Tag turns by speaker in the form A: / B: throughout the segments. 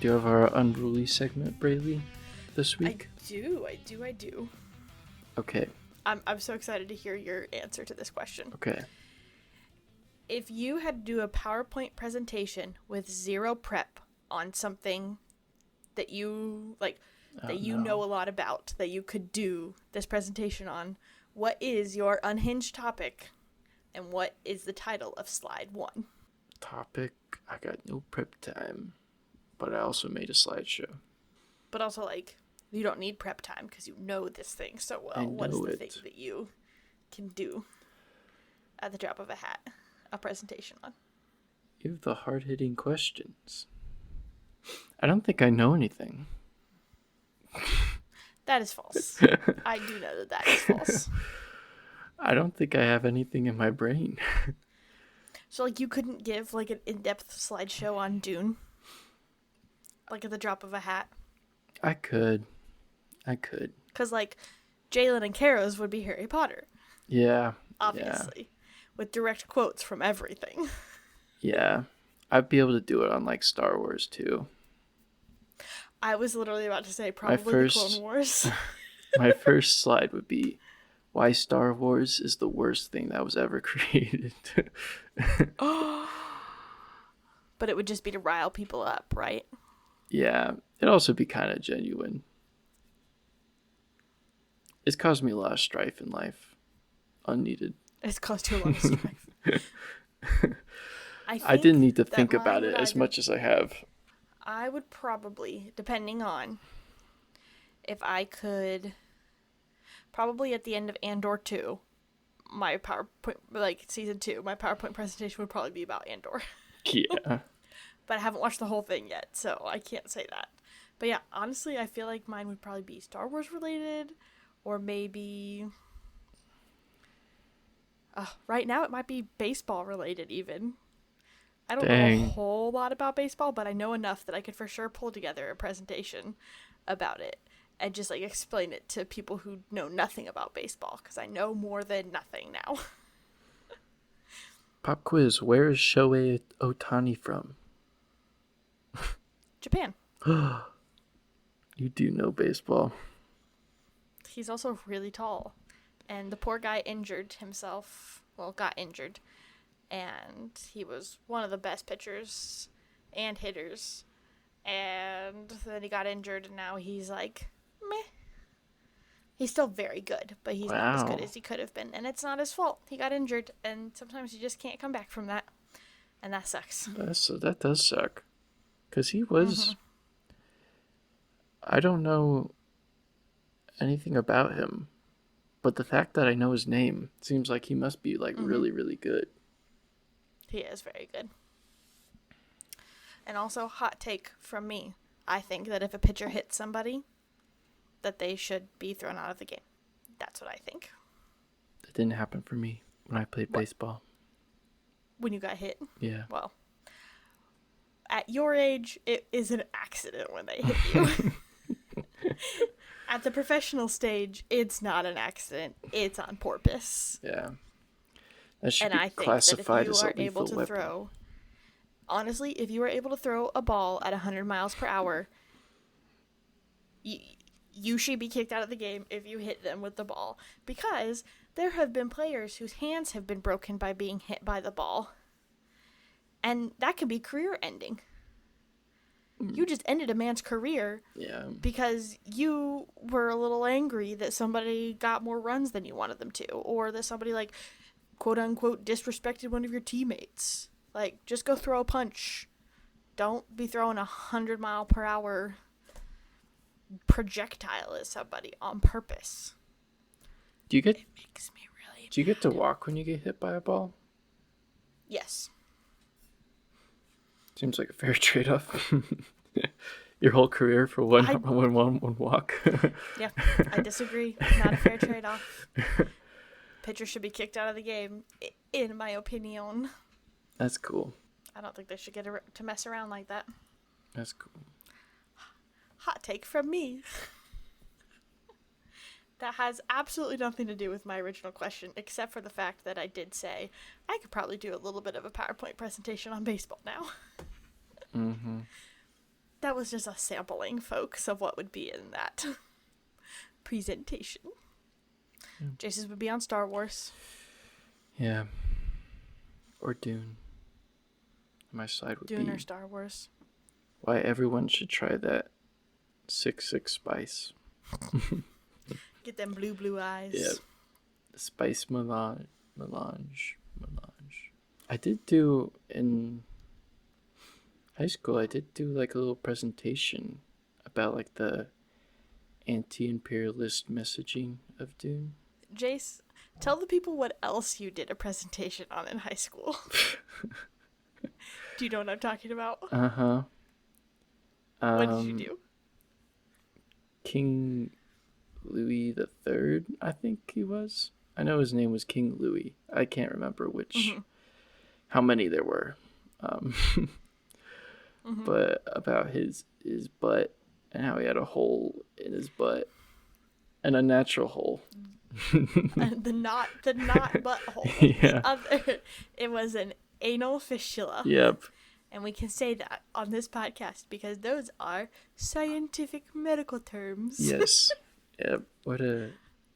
A: Do you have our unruly segment, Braylee, this week?
B: I do.
A: Okay.
B: I'm so excited to hear your answer to this question.
A: Okay.
B: If you had to do a PowerPoint presentation with zero prep on something that you know a lot about, that you could do this presentation on, what is your unhinged topic, and what is the title of slide 1?
A: Topic, I got no prep time, but I also made a slideshow.
B: But also, you don't need prep time because you know this thing so well. What is the thing that you can do at the drop of a hat a presentation on?
A: You have the hard-hitting questions. I don't think I know anything.
B: That is false. I do know that is false.
A: I don't think I have anything in my brain.
B: So, you couldn't give, an in-depth slideshow on Dune? At the drop of a hat?
A: I could.
B: Because, Jalen and Karos would be Harry Potter.
A: Yeah.
B: Obviously. Yeah. With direct quotes from everything.
A: Yeah. I'd be able to do it on, Star Wars, too.
B: I was literally about to say probably the Clone Wars.
A: My first slide would be why Star Wars is the worst thing that was ever created.
B: But it would just be to rile people up, right?
A: Yeah. It'd also be kind of genuine. It's caused me a lot of strife in life. Unneeded.
B: It's caused you a lot of strife.
A: I didn't need to think about it as much as I have.
B: I would probably, depending on if I could, probably at the end of Andor 2, my PowerPoint, season 2, my PowerPoint presentation would probably be about Andor.
A: Yeah.
B: But I haven't watched the whole thing yet, so I can't say that. But yeah, honestly, I feel like mine would probably be Star Wars related, or maybe... right now it might be baseball related even. I don't know a whole lot about baseball, but I know enough that I could for sure pull together a presentation about it and just explain it to people who know nothing about baseball, because I know more than nothing now.
A: Pop quiz, where is Shohei Ohtani from?
B: Japan.
A: You do know baseball.
B: He's also really tall. And the poor guy got injured. And he was one of the best pitchers and hitters. And then he got injured, and now he's meh. He's still very good, but he's not as good as he could have been. And it's not his fault. He got injured, and sometimes you just can't come back from that. And that sucks.
A: That does suck. Because he was... Mm-hmm. I don't know anything about him. But the fact that I know his name seems like he must be, really, really good.
B: He is very good. And also, hot take from me. I think that if a pitcher hits somebody, that they should be thrown out of the game. That's what I think.
A: That didn't happen for me when I played baseball.
B: When you got hit?
A: Yeah.
B: Well, at your age, it is an accident when they hit you. At the professional stage, it's not an accident. It's on purpose.
A: Yeah. That should be classified as a lethal weapon.
B: Honestly, if you are able to throw a ball at 100 miles per hour, you should be kicked out of the game if you hit them with the ball. Because there have been players whose hands have been broken by being hit by the ball. And that can be career-ending. You just ended a man's career because you were a little angry that somebody got more runs than you wanted them to, or that somebody, quote-unquote, disrespected one of your teammates. Just go throw a punch. Don't be throwing 100-mile-per-hour projectile at somebody on purpose.
A: It
B: makes me really
A: Do you get to walk when you get hit by a ball?
B: Yes.
A: Seems like a fair trade-off. Your whole career for one walk.
B: Yeah, I disagree. Not a fair trade-off. Pitchers should be kicked out of the game, in my opinion.
A: That's cool.
B: I don't think they should get to mess around like that.
A: That's cool.
B: Hot take from me. That has absolutely nothing to do with my original question, except for the fact that I did say I could probably do a little bit of a PowerPoint presentation on baseball now.
A: Mm-hmm.
B: That was just a sampling, folks, of what would be in that presentation.
A: Yeah.
B: Jason's would be on Star Wars.
A: Yeah. Or Dune. My side would
B: Dune
A: be
B: or Star Wars.
A: why everyone should try that 6-6 spice.
B: Get them blue eyes.
A: Yeah. Spice melange. I did do in high school, I did do like a little presentation about like the anti-imperialist messaging of Dune.
B: Jace, tell the people what else you did a presentation on in high school. Do you know what I'm talking about?
A: Uh-huh.
B: What did you do?
A: King Louis the Third, I think he was. I know his name was King Louis. I can't remember how many there were. But about his butt and how he had a hole in his butt, an unnatural hole.
B: And the not butthole.
A: Yeah.
B: It was an anal fistula.
A: Yep.
B: And we can say that on this podcast because those are scientific medical terms.
A: Yes. Yep. What a...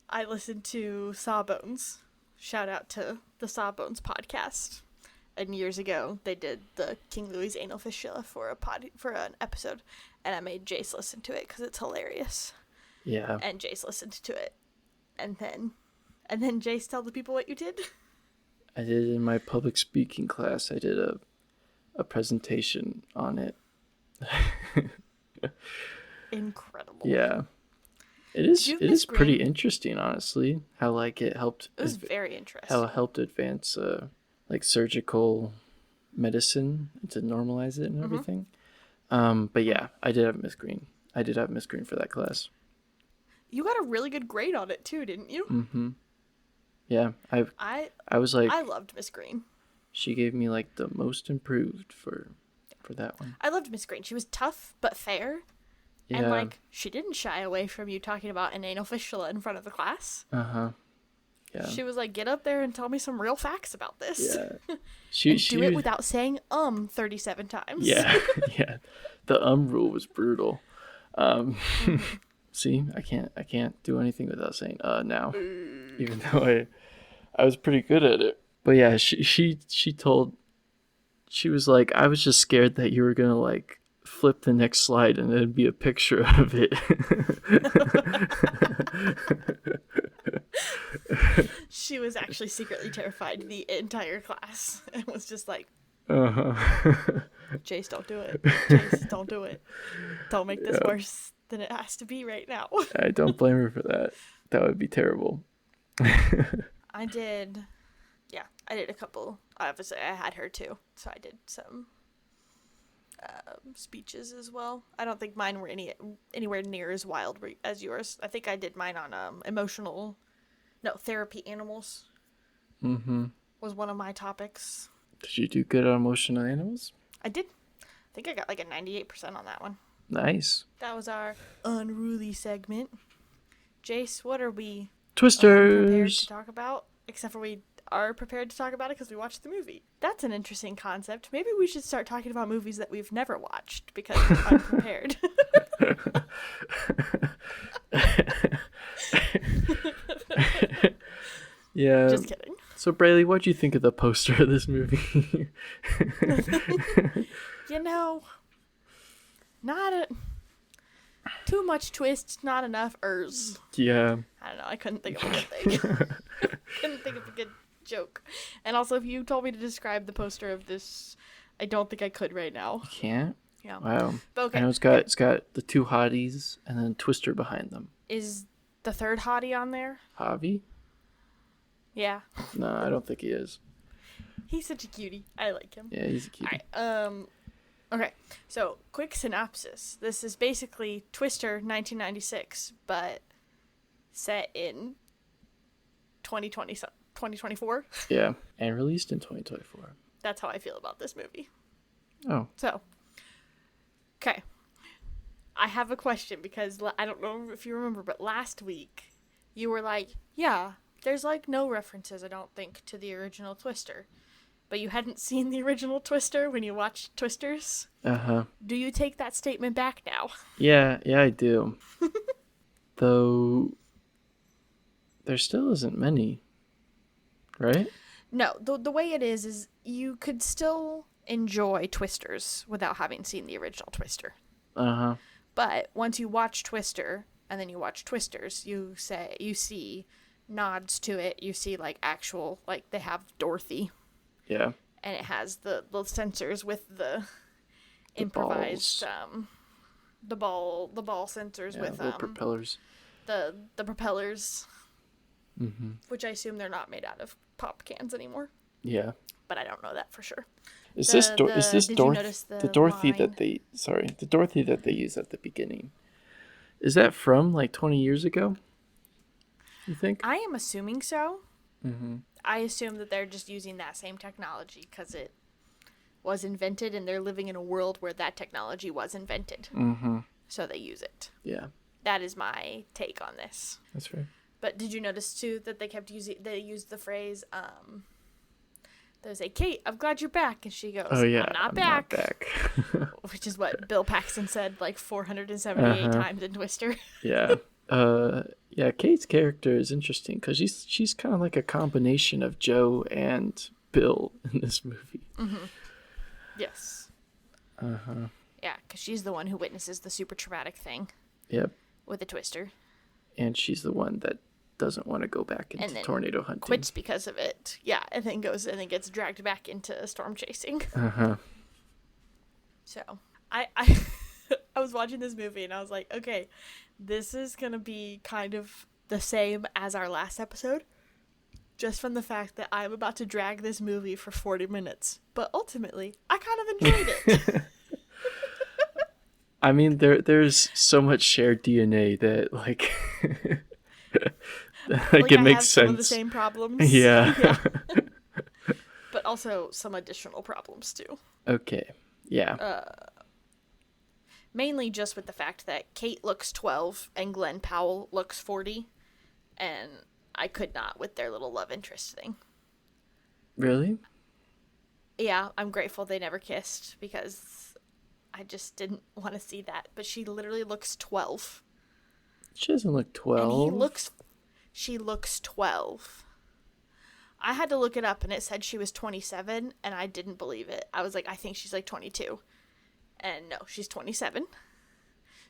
B: I listened to Sawbones. Shout out to the Sawbones podcast. And years ago, they did the King Louis anal fistula for an episode, and I made Jace listen to it because it's hilarious.
A: Yeah.
B: And Jace listened to it, and then Jace, tell the people what you did.
A: I did in my public speaking class. I did a presentation on it.
B: Incredible.
A: Yeah. It is pretty
B: Green?
A: Interesting, honestly, how like it helped.
B: It was very interesting.
A: How it helped advance like surgical medicine to normalize it and everything. But yeah, I did have Miss Green. I did have Miss Green for that class.
B: You got a really good grade on it too, didn't you?
A: Mm-hmm. Yeah, I was like,
B: I loved Miss Green.
A: She gave me like the most improved for that one.
B: I loved Miss Green. She was tough but fair.
A: Yeah.
B: And like she didn't shy away from you talking about an anal fistula in front of the class.
A: Uh-huh. Yeah.
B: She was like, get up there and tell me some real facts about this.
A: Yeah. She
B: do it without saying 37 times.
A: Yeah. Yeah. The rule was brutal. See, I can't do anything without saying now. Even though I was pretty good at it. But yeah, she was like, I was just scared that you were gonna like flip the next slide and it'd be a picture of it.
B: She was actually secretly terrified the entire class and was just like, Jace, don't do it. Jace, don't do it. Don't make this worse than it has to be right now.
A: I don't blame her for that. That would be terrible.
B: I did a couple. Obviously, I had her too, so I did some speeches as well. I don't think mine were anywhere near as wild as yours. I think I did mine on therapy animals.
A: Mm-hmm.
B: Was one of my topics.
A: Did you do good on emotional animals?
B: I did. I think I got like a 98% on that one.
A: Nice.
B: That was our unruly segment. Jace, what are we
A: Twisters
B: prepared to talk about? Except for we are prepared to talk about it because we watched the movie. That's an interesting concept. Maybe we should start talking about movies that we've never watched because we're unprepared.
A: Yeah.
B: Just kidding.
A: So, Braylee, what'd you think of the poster of this movie?
B: Not too much twist, not enough
A: Yeah.
B: I don't know. I couldn't think of a good thing. Couldn't think of a good joke. And also, if you told me to describe the poster of this, I don't think I could right now.
A: You can't?
B: Yeah.
A: Wow.
B: But okay.
A: I know it's got the two hotties and then Twister behind them.
B: Is the third hottie on there?
A: Javi?
B: Yeah.
A: No, I don't think he is.
B: He's such a cutie. I like him.
A: Yeah, he's a cutie.
B: All right. Okay. So, quick synopsis. This is basically Twister 1996, but set in 2024.
A: Yeah, and released in 2024.
B: That's how I feel about this movie.
A: Oh.
B: So, okay. I have a question because I don't know if you remember, but last week you were like, yeah, there's like no references, I don't think, to the original Twister. but you hadn't seen the original Twister when you watched Twisters.
A: Uh-huh.
B: Do you take that statement back now?
A: Yeah, I do. Though there still isn't many, right?
B: No, the way it is you could still enjoy Twisters without having seen the original Twister.
A: Uh-huh.
B: But once you watch Twister and then you watch Twisters, you see nods to it. You see like actual, like they have Dorothy.
A: Yeah.
B: And it has the sensors with the improvised the ball sensors with
A: the propellers.
B: The propellers.
A: Mm-hmm.
B: Which I assume they're not made out of pop cans anymore.
A: Yeah.
B: But I don't know that for sure.
A: Is this Dorothy
B: line?
A: the Dorothy that they use at the beginning? Is that from like 20 years ago? You think?
B: I am assuming so.
A: Mm-hmm.
B: I assume that they're just using that same technology because it was invented and they're living in a world where that technology was invented.
A: Mm-hmm.
B: So they use it.
A: Yeah.
B: That is my take on this.
A: That's right.
B: But did you notice too that they used the phrase, there's a Kate, I'm glad you're back. And she goes,
A: oh, yeah,
B: I'm not back. Which is what Bill Paxton said like 478 times in Twister.
A: Yeah. Yeah, Kate's character is interesting because she's kind of like a combination of Joe and Bill in this movie.
B: Mm-hmm. Yes.
A: Uh-huh.
B: Yeah, because she's the one who witnesses the super traumatic thing.
A: Yep.
B: With a Twister.
A: And she's the one that doesn't want to go back into tornado hunting.
B: Quits because of it. Yeah, and then gets dragged back into storm chasing.
A: Uh-huh.
B: So, I I was watching this movie and I was like, okay, this is going to be kind of the same as our last episode. Just from the fact that I'm about to drag this movie for 40 minutes. But ultimately, I kind of enjoyed it.
A: I mean, there's so much shared DNA that, like, like it makes sense.
B: Some of the same problems.
A: Yeah.
B: But also some additional problems, too.
A: Okay. Yeah.
B: Mainly just with the fact that Kate looks 12 and Glenn Powell looks 40. And I could not with their little love interest thing.
A: Really?
B: Yeah, I'm grateful they never kissed because I just didn't want to see that. But she literally looks 12.
A: She doesn't look 12.
B: And she looks 12. I had to look it up and it said she was 27 and I didn't believe it. I was like, I think she's like 22. And no, she's 27.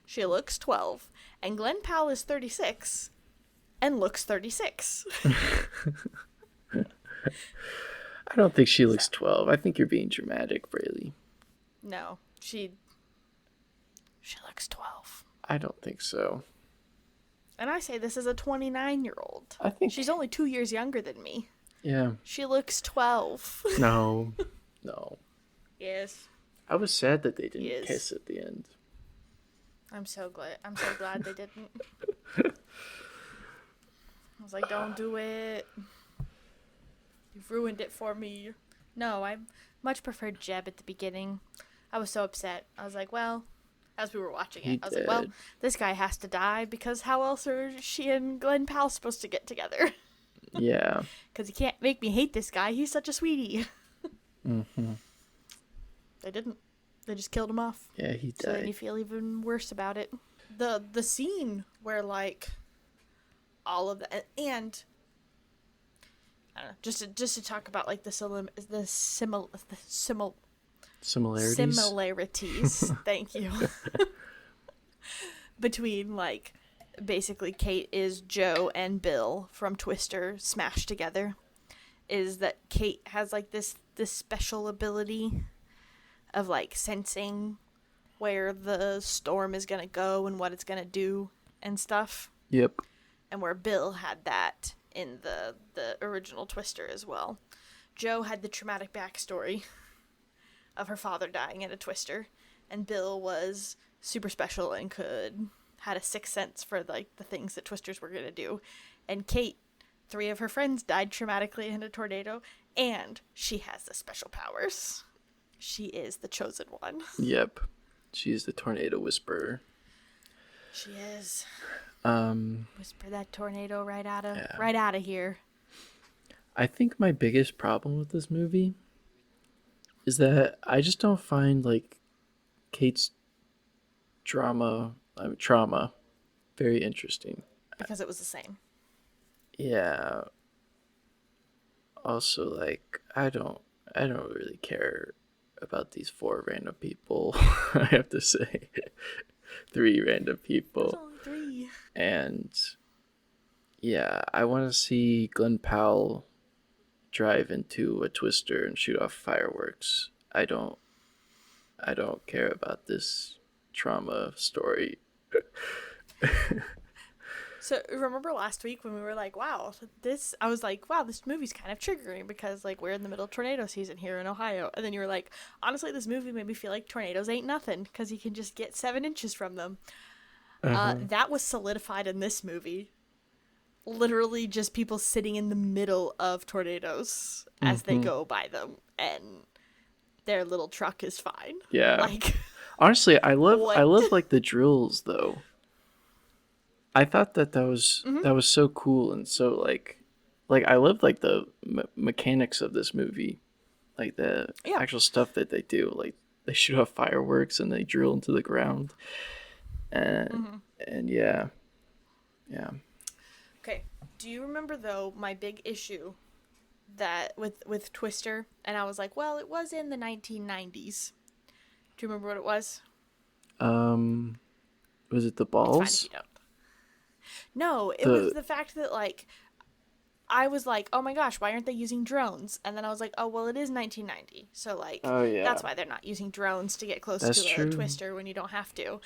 B: She looks 12. And Glenn Powell is 36 and looks 36.
A: I don't think she looks 12. I think you're being dramatic, Braylee.
B: No, she looks 12.
A: I don't think so.
B: And I say this is a 29-year-old.
A: I think
B: she's only 2 years younger than me.
A: Yeah.
B: She looks 12.
A: No.
B: Yes.
A: I was sad that they didn't kiss at the end.
B: I'm so glad they didn't. I was like, don't do it. You've ruined it for me. No, I much preferred Jeb at the beginning. I was so upset. I was like, well, as we were watching it, I was like, well, this guy has to die because how else are she and Glenn Powell supposed to get together?
A: Yeah.
B: Because he can't make me hate this guy. He's such a sweetie.
A: Mm-hmm.
B: They didn't. They just killed him off.
A: Yeah, he died.
B: So then you feel even worse about it. The scene where, like, all of the... And... I don't know. Just to talk about, like, similarities. Thank you. Between, like... Basically, Kate is Joe and Bill from Twister smashed together. Is that Kate has like this special ability of like sensing where the storm is gonna go and what it's gonna do and stuff.
A: Yep.
B: And where Bill had that in the original Twister as well. Joe had the traumatic backstory of her father dying in a Twister, and Bill was super special and had a sixth sense for like the things that Twisters were gonna do. And Kate, 3 of her friends died traumatically in a tornado, and she has the special powers. She is the chosen one.
A: Yep. She's the tornado whisperer.
B: She is. Whisper that tornado right out of here.
A: I think my biggest problem with this movie is that I just don't find like Kate's trauma very interesting.
B: because it was the same.
A: Yeah. Also, like I don't really care about these four random people. I have to say, three random
B: There's
A: people,
B: only three.
A: and yeah, I want to see Glenn Powell drive into a twister and shoot off fireworks. I don't care about this trauma story.
B: So remember last week when we were like, "Wow, this," I was like, "Wow, this movie's kind of triggering because like we're in the middle of tornado season here in Ohio." And then you were like, "Honestly, this movie made me feel like tornadoes ain't nothing because you can just get 7 inches from them."
A: Uh-huh.
B: That was solidified in this movie. Literally, just people sitting in the middle of tornadoes as they
A: Mm-hmm.
B: go by them, and their little truck is fine.
A: Yeah.
B: Like,
A: Honestly, I
B: what?
A: love like the drills though. I thought
B: Mm-hmm.
A: that was so cool and so like I love like the mechanics of this movie, like the
B: Yeah.
A: actual stuff that they do. Like they shoot off fireworks and they drill into the ground, and
B: Mm-hmm.
A: yeah, yeah.
B: Okay. Do you remember though my big issue that with Twister, and I was like, well, it was in the 1990s. Do you remember what it was?
A: Um, was it the
B: It's fine if
A: balls?
B: you don't. No, it was
A: The
B: the fact that like I was like, oh my gosh, why aren't they using drones? And then I was like, oh well, it is 1990, so like
A: oh yeah,
B: that's why they're not using drones to get close
A: that's
B: to a
A: true.
B: Twister when you don't have to.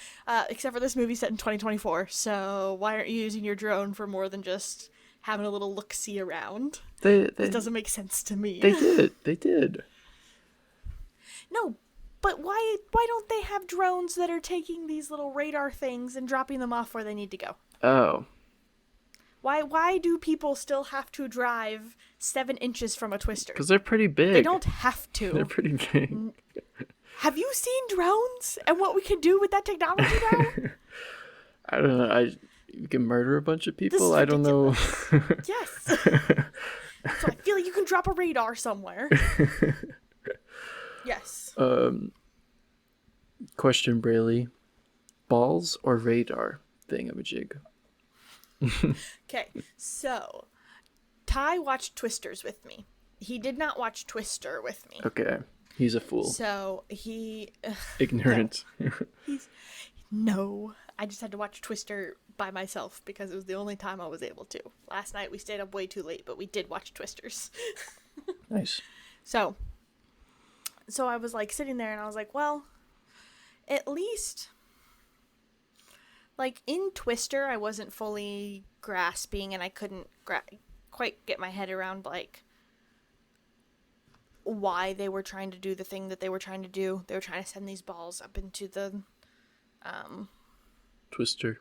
B: Except for this movie set in 2024, so why aren't you using your drone for more than just having a little look see around?
A: They
B: This
A: they
B: doesn't make sense to me.
A: they did they did.
B: No, but why don't they have drones that are taking these little radar things and dropping them off where they need to go?
A: Oh,
B: Why do people still have to drive 7 inches from a twister?
A: because they're pretty
B: They
A: big.
B: don't have
A: They're
B: to.
A: pretty big.
B: Have you seen drones and what we can do with that technology now?
A: I don't know. I You can murder a bunch of
B: This
A: people.
B: is
A: I don't know.
B: ridiculous. Yes. So I feel like you can drop a radar somewhere. Yes.
A: Question, Brayley. Balls or radar thingamajig?
B: Okay. So Ty watched Twisters with me. He did not watch Twister with me.
A: Okay. He's a fool.
B: So he
A: Ignorant.
B: no. I just had to watch Twister by myself because it was the only time I was able to. Last night we stayed up way too late, but we did watch Twisters.
A: Nice.
B: So I was like sitting there and I was like, well, at least like in Twister I wasn't fully grasping and I couldn't quite get my head around like why they were trying to do the thing that they were trying to do. They were trying to send these balls up into the
A: Twister.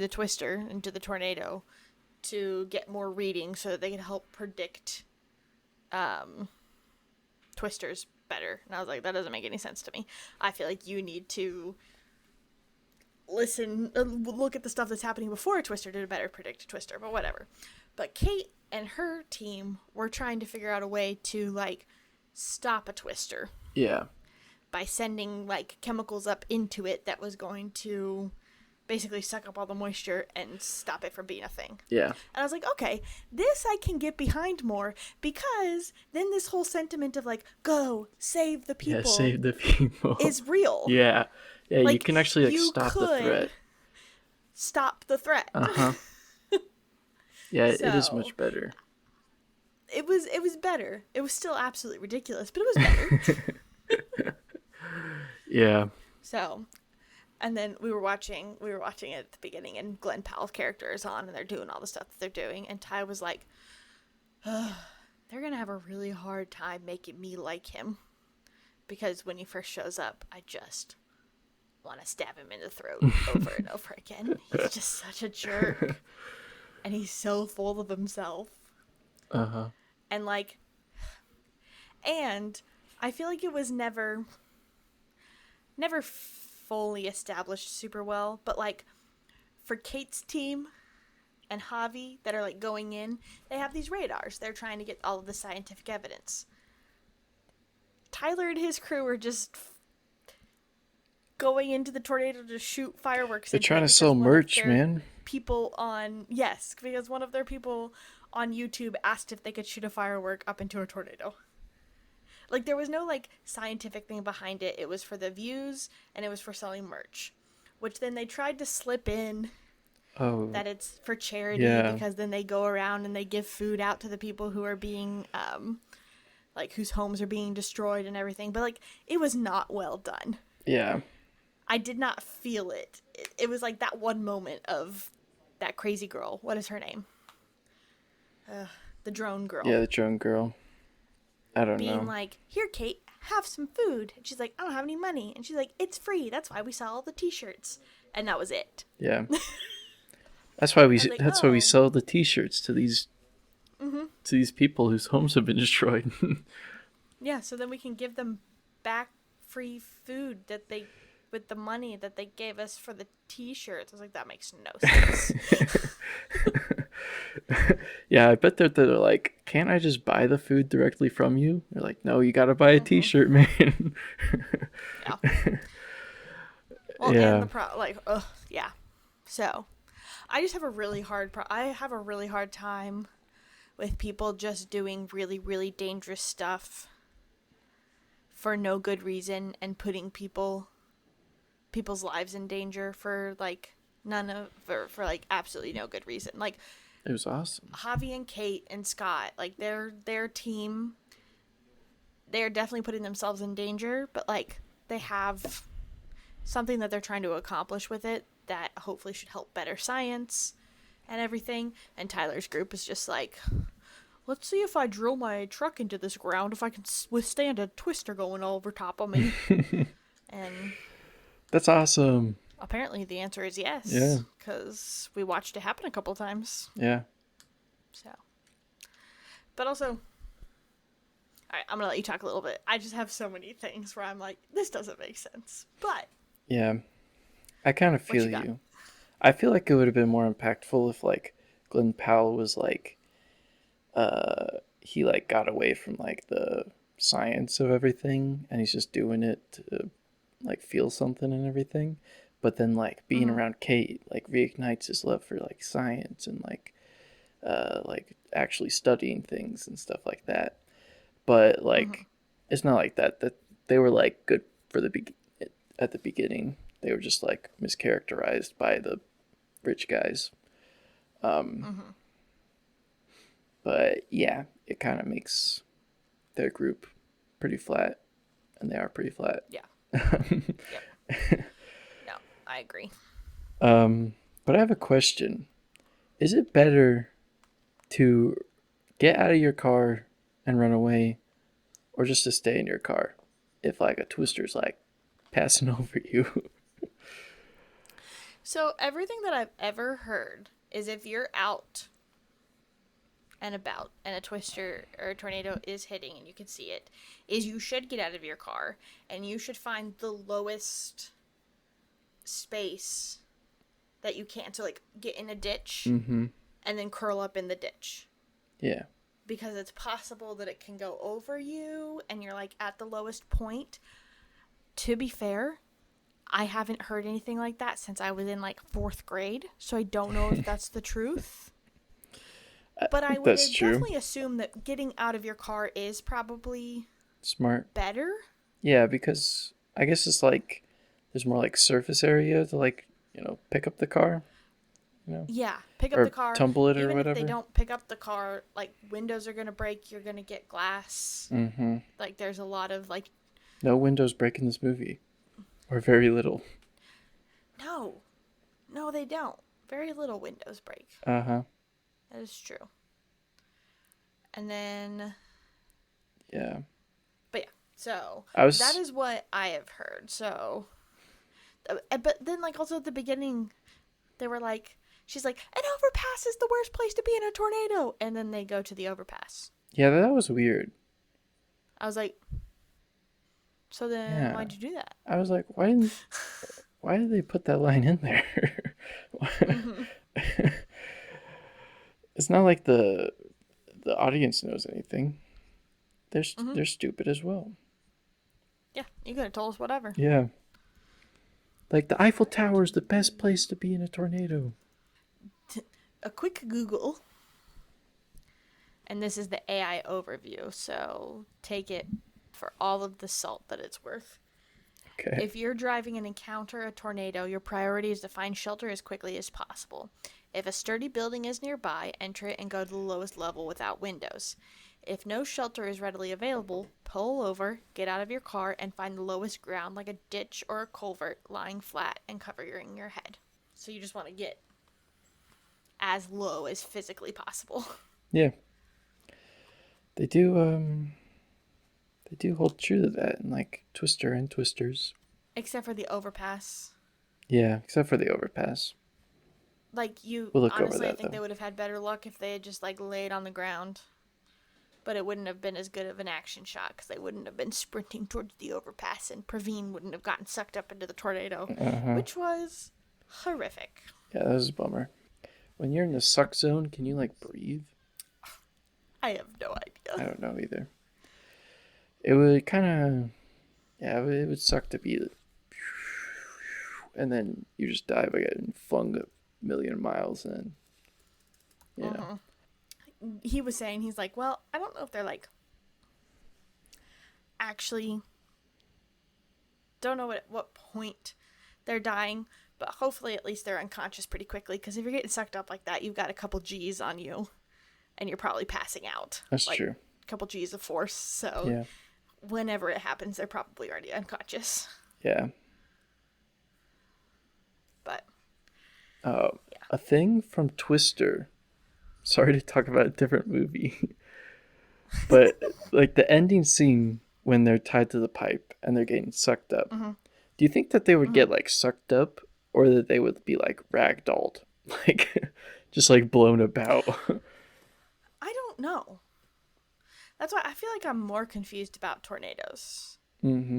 B: Twister, into the tornado to get more readings so that they could help predict Twisters better. And I was like, that doesn't make any sense to me. I feel like you need to look at the stuff that's happening before a Twister to better predict a Twister, but whatever. But Kate and her team were trying to figure out a way to like stop a Twister
A: Yeah.
B: by sending like chemicals up into it that was going to basically suck up all the moisture and stop it from being a thing.
A: Yeah.
B: And I was like, okay, this I can get behind more because then this whole sentiment of like, go save the
A: Yeah.
B: people
A: Save the people.
B: is real.
A: Yeah. Yeah.
B: Like,
A: you can actually like
B: you
A: stop the
B: could
A: threat.
B: stop the threat.
A: Uh huh. Yeah. It is
B: So-
A: much better.
B: It was better. It was still absolutely ridiculous, but it was better.
A: Yeah.
B: So, and then we were watching it at the beginning, and Glenn Powell's character is on, and they're doing all the stuff that they're doing, and Ty was like, they're gonna have a really hard time making me like him, because when he first shows up, I just want to stab him in the throat over and over again. He's just such a jerk, and he's so full of himself,
A: Uh huh.
B: and like, and I feel like it was never fully established super well, but like for Kate's team and Javi that are like going in, they have these radars. They're trying to get all of the scientific evidence. Tyler and his crew are just going into the tornado to shoot fireworks
A: They're
B: into
A: trying
B: it
A: to
B: because
A: sell
B: one of
A: merch,
B: their
A: man.
B: people on yes, because one of their people on YouTube asked if they could shoot a firework up into a tornado. Like, there was no, like, scientific thing behind it. It was for the views, and it was for selling merch. Which then they tried to slip in
A: Oh,
B: that it's for charity,
A: yeah.
B: because then they go around and they give food out to the people who are being, like, whose homes are being destroyed and everything. But, like, it was not well done.
A: Yeah.
B: I did not feel it. It was like that one moment of that crazy girl. What is her name? The drone girl.
A: Yeah, the drone girl. I don't
B: Being
A: know.
B: like, here, Kate, have some food. And she's like, I don't have any money. And she's like, it's free. That's why we sell all the t-shirts. And that was it.
A: Yeah. That's why we
B: I was like,
A: that's why we
B: oh.
A: sell the t-shirts to these people whose homes have been destroyed.
B: Yeah, so then we can give them back free food that they, with the money that they gave us for the t-shirts. I was like, that makes no sense.
A: Yeah, I bet they're like, can't I just buy the food directly from you? They're like, no, you gotta buy a t-shirt, man.
B: Yeah. Well,
A: Yeah.
B: and yeah. So, I just have a really I have a really hard time with people just doing really, really dangerous stuff for no good reason and putting people's lives in danger for like for like absolutely no good reason. Like,
A: It was awesome.
B: Javi and Kate and Scott, like their team, they're definitely putting themselves in danger, but like they have something that they're trying to accomplish with it that hopefully should help better science and everything. And Tyler's group is just like, let's see if I drill my truck into this ground, if I can withstand a twister going all over top of me. And
A: That's awesome.
B: apparently the answer is yes.
A: Yeah.
B: Because we watched it happen a couple times.
A: Yeah.
B: So. But also, all right, I'm going to let you talk a little bit. I just have so many things where I'm like, this doesn't make sense. But.
A: Yeah. I kind of feel
B: you got?
A: you. I feel like it would have been more impactful if like Glenn Powell was like he like got away from like the science of everything and he's just doing it to like feel something and everything. But then like being around Kate like reignites his love for like science and like actually studying things and stuff like that. But like it's not like that they were like good for at the beginning. They were just like mischaracterized by the rich guys. But yeah, it kind of makes their group pretty flat, and they are pretty flat.
B: Yeah. Yep. No, I agree.
A: But I have a question. Is it better to get out of your car and run away, or just to stay in your car if like a twister's like passing over you?
B: So everything that I've ever heard is if you're out and about and a twister or a tornado is hitting and you can see it, is you should get out of your car and you should find the lowest space that you can. So like get in a ditch and then curl up in the ditch.
A: Yeah.
B: Because it's possible that it can go over you and you're like at the lowest point. To be fair, I haven't heard anything like that since I was in like 4th grade, so I don't know if that's the truth. But I would definitely assume that getting out of your car is probably
A: smart.
B: Better?
A: Yeah, because I guess it's like there's more like surface area to like, pick up the car.
B: Yeah, pick up
A: or
B: the car.
A: tumble it or
B: Even
A: whatever.
B: if they don't pick up the car, like windows are gonna break. You're gonna get glass.
A: Mm-hmm.
B: Like there's a lot of like.
A: No windows break in this movie, or very little.
B: No, they don't. Very little windows break.
A: Uh-huh.
B: That is true. And then.
A: Yeah.
B: But yeah, so
A: that
B: is what I have heard. So, but then like also at the beginning, they were like. She's like, an overpass is the worst place to be in a tornado. And then they go to the overpass.
A: Yeah, that was weird.
B: I was like, so then why'd you do that?
A: I was like, why did they put that line in there? It's not like the audience knows anything. They're stupid as well.
B: Yeah, you could have told us whatever.
A: Yeah. Like the Eiffel Tower is the best place to be in a tornado.
B: A quick Google, and this is the AI overview, so take it for all of the salt that it's worth.
A: Okay.
B: If you're driving and encounter a tornado, your priority is to find shelter as quickly as possible. If a sturdy building is nearby, enter it and go to the lowest level without windows. If no shelter is readily available, pull over, get out of your car, and find the lowest ground like a ditch or a culvert lying flat and covering your head. So you just want to get as low as physically possible.
A: Yeah. They do hold true to that in like Twister and Twisters.
B: Except for the overpass.
A: Yeah, except for the overpass.
B: Like, you,
A: We'll look over
B: honestly, I
A: that,
B: think
A: though.
B: they would have had better luck if they had just, like, laid on the ground. But it wouldn't have been as good of an action shot because they wouldn't have been sprinting towards the overpass, and Praveen wouldn't have gotten sucked up into the tornado, which was horrific.
A: Yeah, that was a bummer. When you're in the suck zone, can you like breathe?
B: I have no
A: I
B: idea.
A: don't know either. It would kind of, yeah, it would suck to be, and then you just dive again, flung a million miles, and you know.
B: He was saying, he's like, well, I don't know if they're, like, actually, don't know at what point they're dying, but hopefully at least they're unconscious pretty quickly, because if you're getting sucked up like that, you've got a couple G's on you, and you're probably passing out.
A: That's
B: like,
A: true.
B: A couple G's of force, so
A: Yeah,
B: whenever it happens, they're probably already unconscious.
A: yeah.
B: But
A: A thing from Twister. Sorry to talk about a different movie, but like the ending scene when they're tied to the pipe and they're getting sucked up. Do you think that they would get like sucked up, or that they would be like ragdolled, like just like blown about?
B: I don't know. That's why I feel like I'm more confused about tornadoes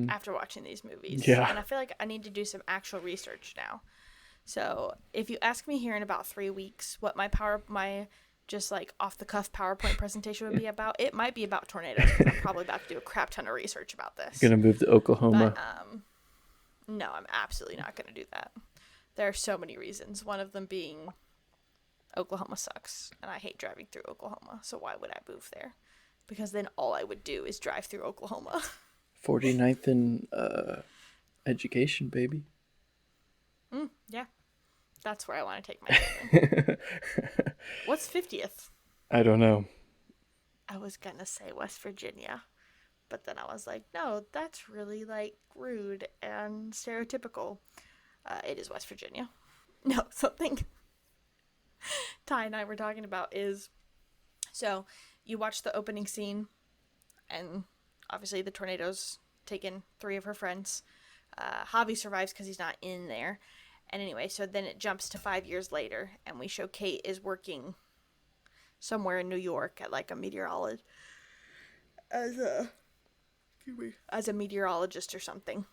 B: after watching these movies.
A: Yeah.
B: And I feel like I need to do some actual research now. So if you ask me here in about 3 weeks what my just like off the cuff PowerPoint presentation would be about, it might be about tornadoes. 'Cause I'm probably about to do a crap ton of research about this.
A: Gonna move to Oklahoma.
B: But no, I'm absolutely not going to do that. There are so many reasons. One of them being Oklahoma sucks, and I hate driving through Oklahoma. So why would I move there? Because then all I would do is drive through Oklahoma.
A: 49th in education, baby.
B: Yeah, that's where I want to take my children. What's 50th?
A: I don't know.
B: I was gonna say West Virginia, but then I was like, no, that's really like rude and stereotypical. It is West Virginia. No, something Ty and I were talking about is, so you watch the opening scene, and obviously the tornado's taken 3 of her friends. Javi survives because he's not in there. And anyway, so then it jumps to 5 years later, and we show Kate is working somewhere in New York at like a meteorologist, as a meteorologist or something.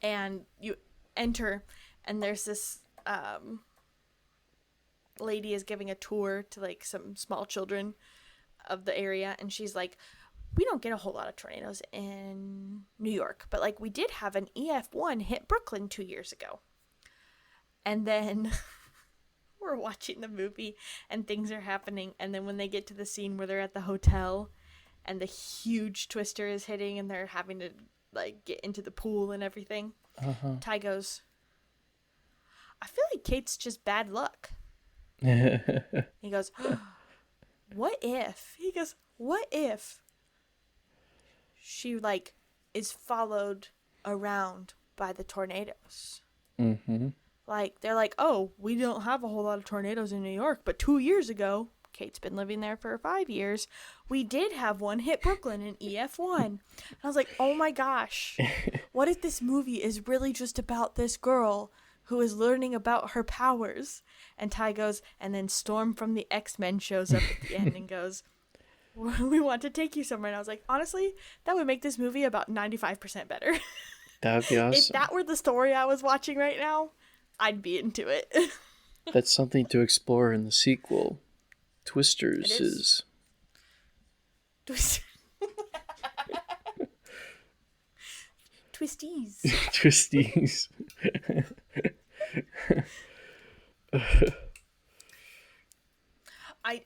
B: And you enter, and there's this lady is giving a tour to like some small children of the area, and she's like, we don't get a whole lot of tornadoes in New York, but like we did have an EF1 hit Brooklyn 2 years ago. And then we're watching the movie and things are happening, and then when they get to the scene where they're at the hotel and the huge twister is hitting and they're having to like get into the pool and everything, Ty goes, I feel like Kate's just bad luck. He goes, what if? He goes, what if she like is followed around by the tornadoes? Like, they're like, oh, we don't have a whole lot of tornadoes in New York, but 2 years ago, Kate's been living there for 5 years, we did have one hit Brooklyn in EF1. And I was like, oh my gosh, what if this movie is really just about this girl who is learning about her powers? And Ty goes, and then Storm from the X-Men shows up at the end and goes, we want to take you somewhere. And I was like, honestly, that would make this movie about 95% better.
A: That would be awesome.
B: If that were the story I was watching right now, I'd be into it.
A: That's something to explore in the sequel. Twisters
B: It is.
A: is
B: twisties.
A: Twisties.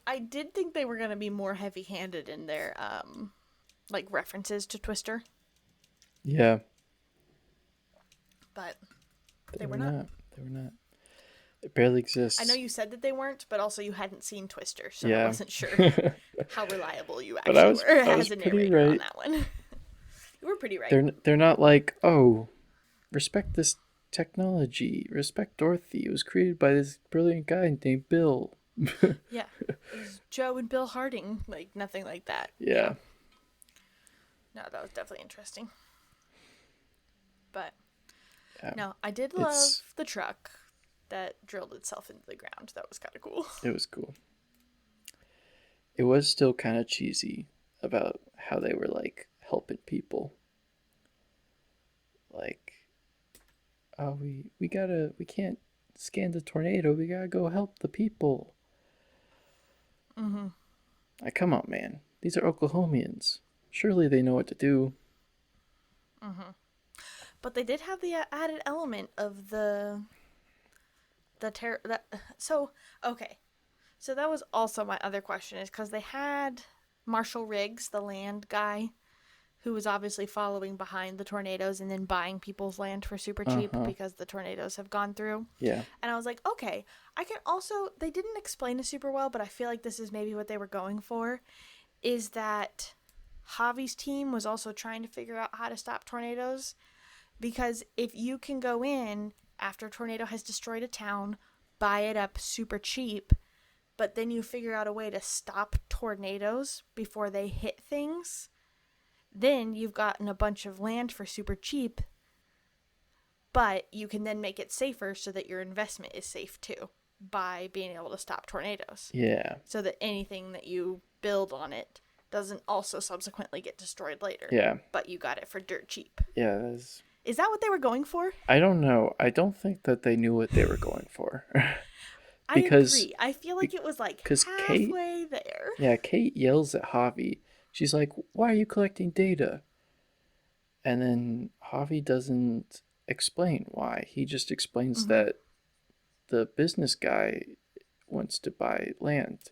B: I did think they were gonna be more heavy-handed in their like references to Twister,
A: Yeah,
B: but
A: but
B: they were not.
A: They were not. It barely
B: I know
A: exists.
B: you said that they weren't, but also you hadn't seen Twister, so I
A: Yeah.
B: wasn't sure how reliable you
A: But
B: actually were
A: I was
B: as a
A: pretty
B: narrator on
A: right.
B: that one. You were pretty right.
A: They're not like, oh, respect this technology. Respect Dorothy. It was created by this brilliant guy named Bill.
B: Yeah, it was Joe and Bill Harding, like nothing like that.
A: Yeah.
B: No, that was definitely interesting. But
A: Yeah.
B: no, I did love the truck that drilled itself into the ground. That was kind of cool.
A: It was cool. It was still kind of cheesy about how they were like helping people. Like, oh, we can't scan the tornado. We gotta go help the people.
B: Mm-hmm.
A: Like, come on, man. These are Oklahomians. Surely they know what to do.
B: Mm-hmm. But they did have the added element of so okay. So that was also my other question, is because they had Marshall Riggs, the land guy, who was obviously following behind the tornadoes and then buying people's land for super cheap because the tornadoes have gone through.
A: Yeah.
B: And I was like, okay, I can also, they didn't explain it super well, but I feel like this is maybe what they were going for, is that Javi's team was also trying to figure out how to stop tornadoes. Because if you can go in after a tornado has destroyed a town, buy it up super cheap, but then you figure out a way to stop tornadoes before they hit things, then you've gotten a bunch of land for super cheap, but you can then make it safer so that your investment is safe too by being able to stop tornadoes.
A: Yeah.
B: So that anything that you build on it doesn't also subsequently get destroyed later.
A: Yeah.
B: But you got it for dirt cheap.
A: Yeah. That's...
B: Is that what they were going for?
A: I don't know. I don't think that they knew what they were going for.
B: I agree. I feel like it was like halfway there.
A: Yeah, Kate yells at Javi. She's like, "Why are you collecting data?" And then Javi doesn't explain why. He just explains that the business guy wants to buy land.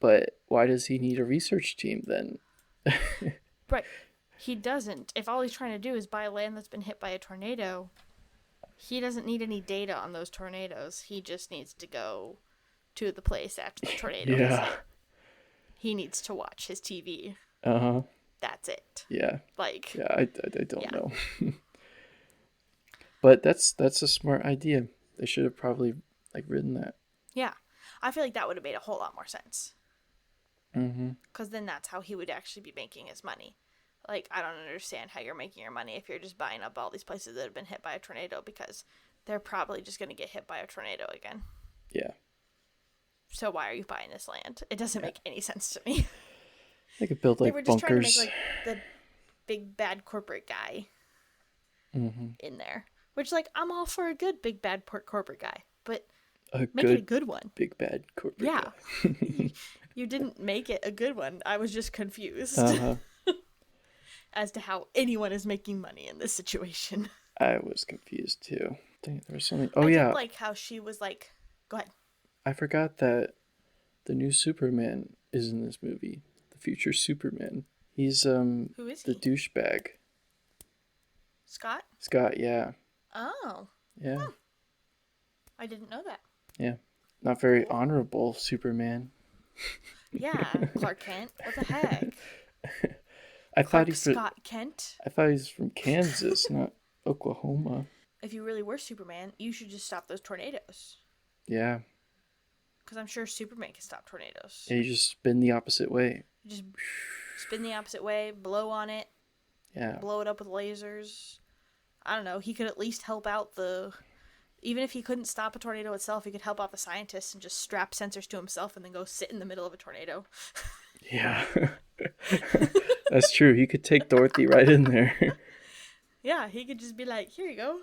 A: But why does he need a research team then?
B: Right. He doesn't. If all he's trying to do is buy land that's been hit by a tornado, he doesn't need any data on those tornadoes. He just needs to go to the place after the tornado has hit. He needs to watch his TV.
A: Uh-huh.
B: That's it.
A: Yeah.
B: Like.
A: Yeah, I don't know. But that's a smart idea. They should have probably like written that.
B: Yeah. I feel like that would have made a whole lot more sense.
A: Mm-hmm.
B: Because then that's how he would actually be making his money. Like, I don't understand how you're making your money if you're just buying up all these places that have been hit by a tornado, because they're probably just going to get hit by a tornado again.
A: Yeah.
B: So why are you buying this land? It doesn't make any sense to me.
A: They could build like
B: they were just
A: bunkers.
B: trying to make like the big bad corporate guy in there. Which, like, I'm all for a good big bad corporate guy, but make it a good one.
A: Big bad corporate
B: guy. You didn't make it a good one. I was just confused. As to how anyone is making money in this situation.
A: I was confused too. Dang, there was something.
B: I did like how she was like, go ahead.
A: I forgot that the new Superman is in this movie. The future Superman. He's
B: Who is
A: the douchebag.
B: Scott?
A: Scott, yeah.
B: Oh.
A: Yeah.
B: Huh. I didn't know that.
A: Yeah. Not very honorable Superman.
B: Yeah, Clark Kent. What the heck?
A: I thought he's
B: Scott Kent.
A: I thought he's from Kansas, not Oklahoma.
B: If you really were Superman, you should just stop those tornadoes.
A: Yeah.
B: Because I'm sure Superman can stop tornadoes.
A: Yeah, you just spin the opposite way.
B: You just spin the opposite way, blow on it.
A: Yeah.
B: Blow it up with lasers. I don't know. He could at least help out the... Even if he couldn't stop a tornado itself, he could help out the scientists and just strap sensors to himself and then go sit in the middle of a tornado.
A: Yeah. That's true. He could take Dorothy right in there.
B: Yeah, he could just be like, here you go.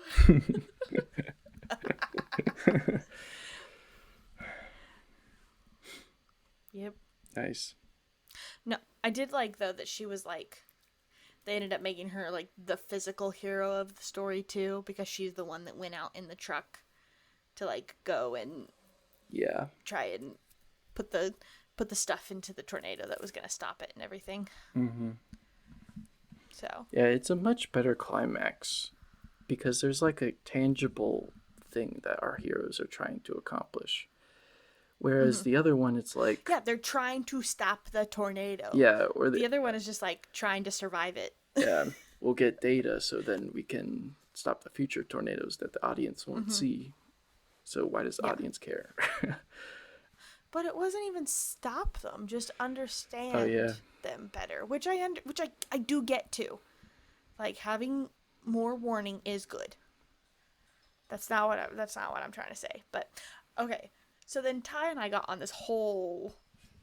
B: Yep.
A: Nice.
B: No, I did like, though, that she was like, They ended up making her like the physical hero of the story too, because she's the one that went out in the truck to like go and
A: Yeah.
B: try and put the stuff into the tornado that was going to stop it and everything.
A: Mm-hmm.
B: So
A: Yeah, it's a much better climax because there's like a tangible thing that our heroes are trying to accomplish. Whereas the other one, it's like,
B: yeah, they're trying to stop the tornado.
A: yeah, or
B: The other one is just like trying to survive it.
A: yeah, we'll get data so then we can stop the future tornadoes that the audience won't see. So why does the audience care?
B: But it wasn't even stop them, just understand
A: Oh, yeah.
B: them better, which I do get too. Like having more warning is good. That's not what I'm trying to say. But okay. So then Ty and I got on this whole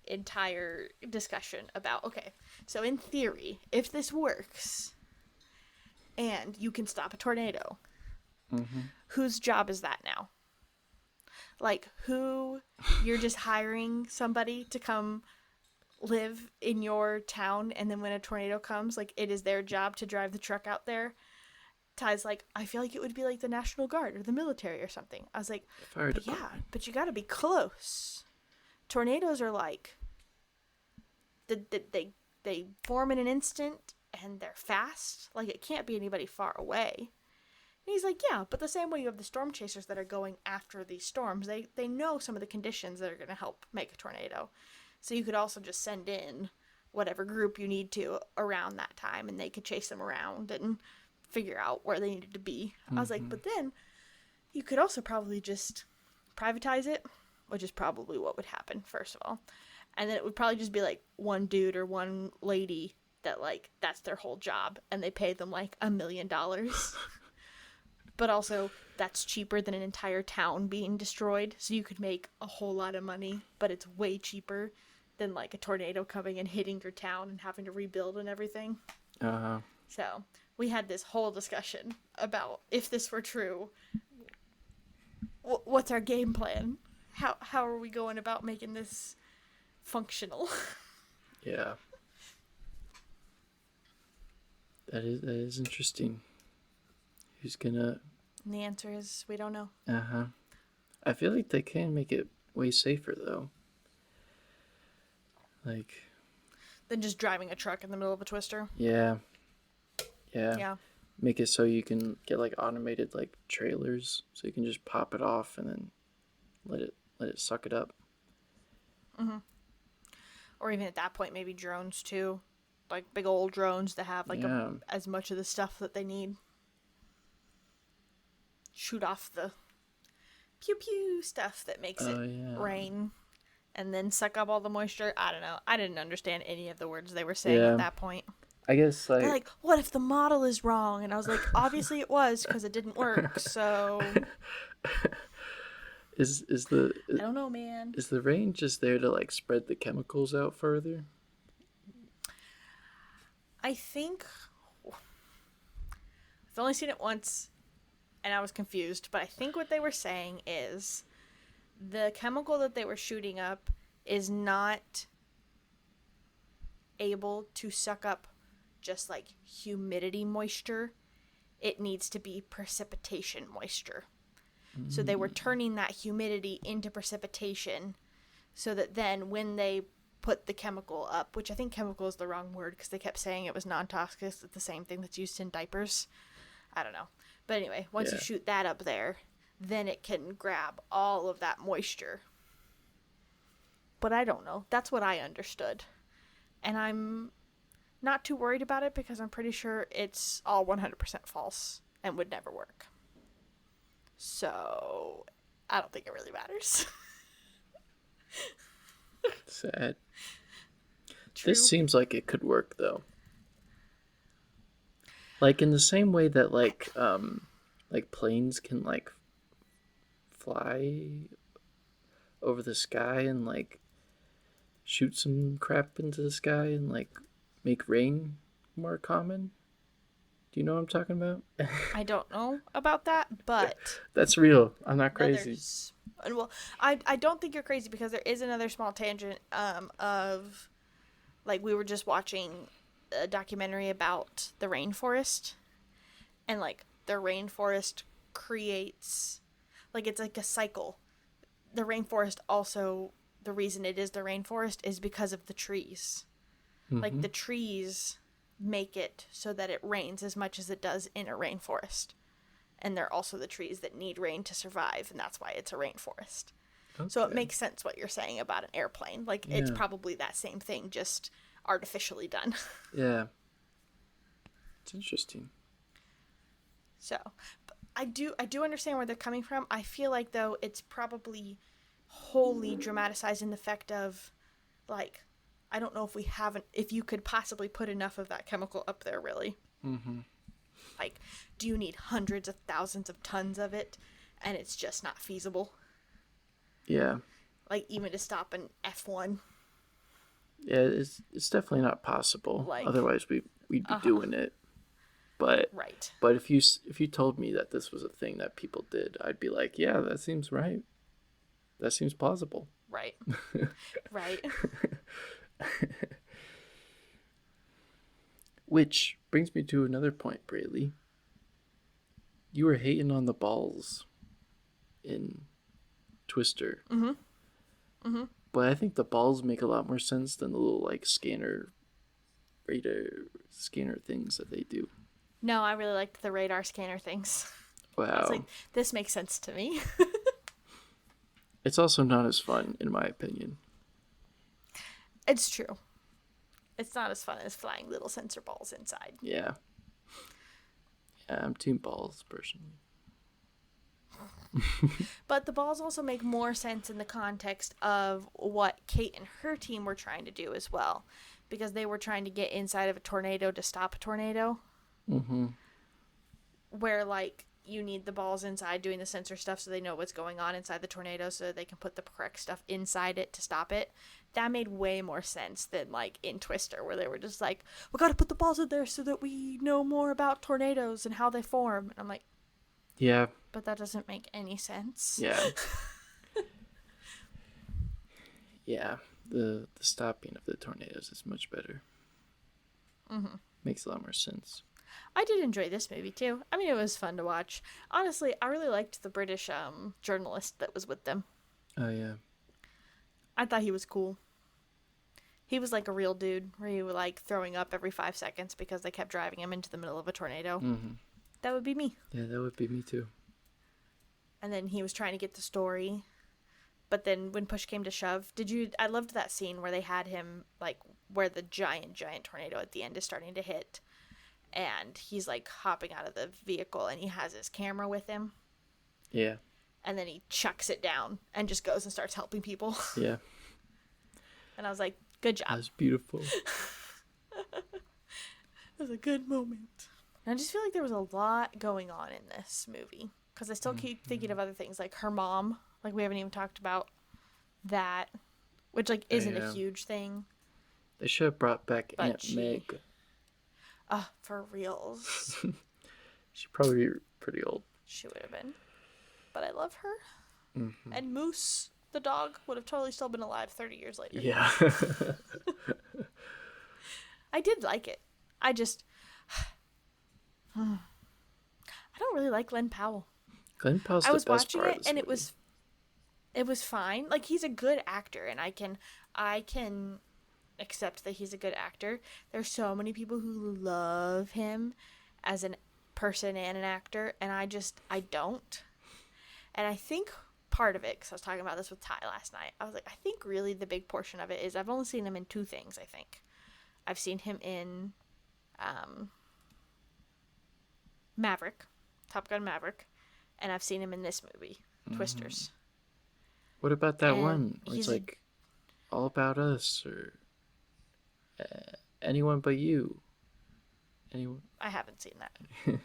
B: entire discussion about, okay, so in theory, if this works and you can stop a tornado, whose job is that now? Like, you're just hiring somebody to come live in your town, and then when a tornado comes, like, it is their job to drive the truck out there. Ty's like, I feel like it would be like the National Guard or the military or something. I was like,
A: Fire
B: but yeah,
A: department.
B: but you gotta be close. Tornadoes are like, they form in an instant, and they're fast. Like, it can't be anybody far away. And he's like, yeah, but the same way you have the storm chasers that are going after these storms, they know some of the conditions that are going to help make a tornado. So you could also just send in whatever group you need to around that time, and they could chase them around and figure out where they needed to be. I was like, but then you could also probably just privatize it, which is probably what would happen, first of all. And then it would probably just be like one dude or one lady that, like, that's their whole job, and they pay them like $1 million. But also, that's cheaper than an entire town being destroyed, so you could make a whole lot of money, but it's way cheaper than like a tornado coming and hitting your town and having to rebuild and everything. So we had this whole discussion about, if this were true, what's our game plan? How are we going about making this functional?
A: Yeah. That is interesting. Who's gonna...
B: And the answer is, we don't know.
A: I feel like they can make it way safer, though. Like...
B: Than just driving a truck in the middle of a twister.
A: Yeah.
B: Yeah.
A: Make it so you can get, like, automated, like, trailers. So you can just pop it off and then let it suck it up.
B: Or even at that point, maybe drones, too. Like, big old drones that have, like, as much of the stuff that they need. Shoot off the pew-pew stuff that makes it rain. And then suck up all the moisture. I don't know. I didn't understand any of the words they were saying at that point.
A: I guess, like...
B: They're like, what if the model is wrong? And I was like, obviously it was, because it didn't work, so...
A: Is
B: I don't know, man.
A: Is the rain just there to, like, spread the chemicals out further?
B: I think... I've only seen it once, and I was confused, but I think what they were saying is the chemical that they were shooting up is not able to suck up just, like, humidity moisture. It needs to be precipitation moisture. So they were turning that humidity into precipitation so that then when they put the chemical up, which I think chemical is the wrong word because they kept saying it was non-toxic, it's the same thing that's used in diapers. I don't know. But anyway, once you shoot that up there, then it can grab all of that moisture. But I don't know. That's what I understood. And I'm not too worried about it because I'm pretty sure it's all 100% false and would never work. So, I don't think it really matters.
A: Sad.
B: True.
A: This seems like it could work, though. Like, in the same way that, like planes can, like, fly over the sky and, like, shoot some crap into the sky and, like, make rain more common. Do you know what I'm talking about?
B: I don't know about that, but...
A: That's real. I'm not crazy.
B: Well, I don't think you're crazy because there is another small tangent of... Like, we were just watching a documentary about the rainforest, and like the rainforest creates, like, it's like a cycle. The rainforest also, the reason it is the rainforest is because of the trees. Like, the trees make it so that it rains as much as it does in a rainforest. And they're also the trees that need rain to survive, and that's why it's a rainforest.
A: Okay.
B: So it makes sense what you're saying about an airplane. Like, it's
A: Yeah.
B: probably that same thing, just artificially done.
A: Yeah. It's interesting.
B: So, but I do understand where they're coming from. I feel like, though, it's probably wholly dramatized in the fact of, like, I don't know if you could possibly put enough of that chemical up there, really.
A: Mm-hmm.
B: Like, do you need hundreds of thousands of tons of it, and it's just not feasible?
A: Yeah.
B: Like, even to stop an F1.
A: Yeah, it's definitely not possible.
B: Like,
A: Otherwise, we'd be doing it. But
B: right.
A: but if you told me that this was a thing that people did, I'd be like, yeah, that seems right. That seems plausible.
B: Right. Right.
A: Which brings me to another point, Braylee. You were hating on the balls in Twister.
B: Mm-hmm. Mm-hmm.
A: But I think the balls make a lot more sense than the little like radar scanner things that they do.
B: No, I really liked the radar scanner things.
A: Wow.
B: I was like, this makes sense to me.
A: It's also not as fun, in my opinion.
B: It's true. It's not as fun as flying little sensor balls inside.
A: Yeah. Yeah, I'm team balls, personally.
B: But the balls also make more sense in the context of what Kate and her team were trying to do as well. Because they were trying to get inside of a tornado to stop a tornado.
A: Mm-hmm.
B: Where, like, you need the balls inside doing the sensor stuff so they know what's going on inside the tornado so that they can put the correct stuff inside it to stop it. That made way more sense than, like, in Twister, where they were just like, we gotta put the balls in there so that we know more about tornadoes and how they form. And I'm like,
A: Yeah.
B: but that doesn't make any sense.
A: Yeah. Yeah. The stopping of the tornadoes is much better.
B: Mm-hmm.
A: Makes a lot more sense.
B: I did enjoy this movie, too. I mean, it was fun to watch. Honestly, I really liked the British journalist that was with them.
A: Oh, yeah.
B: I thought he was cool. He was like a real dude, where he was like throwing up every 5 seconds because they kept driving him into the middle of a tornado.
A: Mm-hmm.
B: That would be me.
A: Yeah, that would be me too.
B: And then he was trying to get the story. But then when push came to shove, I loved that scene where they had him, like, where the giant tornado at the end is starting to hit. And he's, like, hopping out of the vehicle and he has his camera with him.
A: Yeah.
B: And then he chucks it down and just goes and starts helping people.
A: Yeah.
B: And I was like, good job.
A: That's beautiful.
B: It was a good moment. And I just feel like there was a lot going on in this movie. Because I still keep thinking of other things, like her mom. Like, we haven't even talked about that. Which, like, isn't a huge thing.
A: They should have brought back
B: But
A: Aunt Meg.
B: For reals.
A: She'd probably be pretty old.
B: She would have been. But I love her.
A: Mm-hmm.
B: And Moose, the dog, would have totally still been alive 30 years later.
A: Yeah.
B: I did like it. I just... I don't really like Glenn Powell.
A: Glenn Powell's
B: I was
A: the best
B: watching
A: part
B: it
A: of this
B: and
A: movie.
B: it was fine. Like, he's a good actor, and I can accept that he's a good actor. There's so many people who love him as a person and an actor, and I don't. And I think part of it, because I was talking about this with Ty last night, I was like, I think really the big portion of it is I've only seen him in two things, I think. I've seen him in Maverick, Top Gun Maverick, and I've seen him in this movie, Twisters.
A: What about that
B: And
A: one where it's like All About Us or Anyone But You? Anyone?
B: I haven't seen that.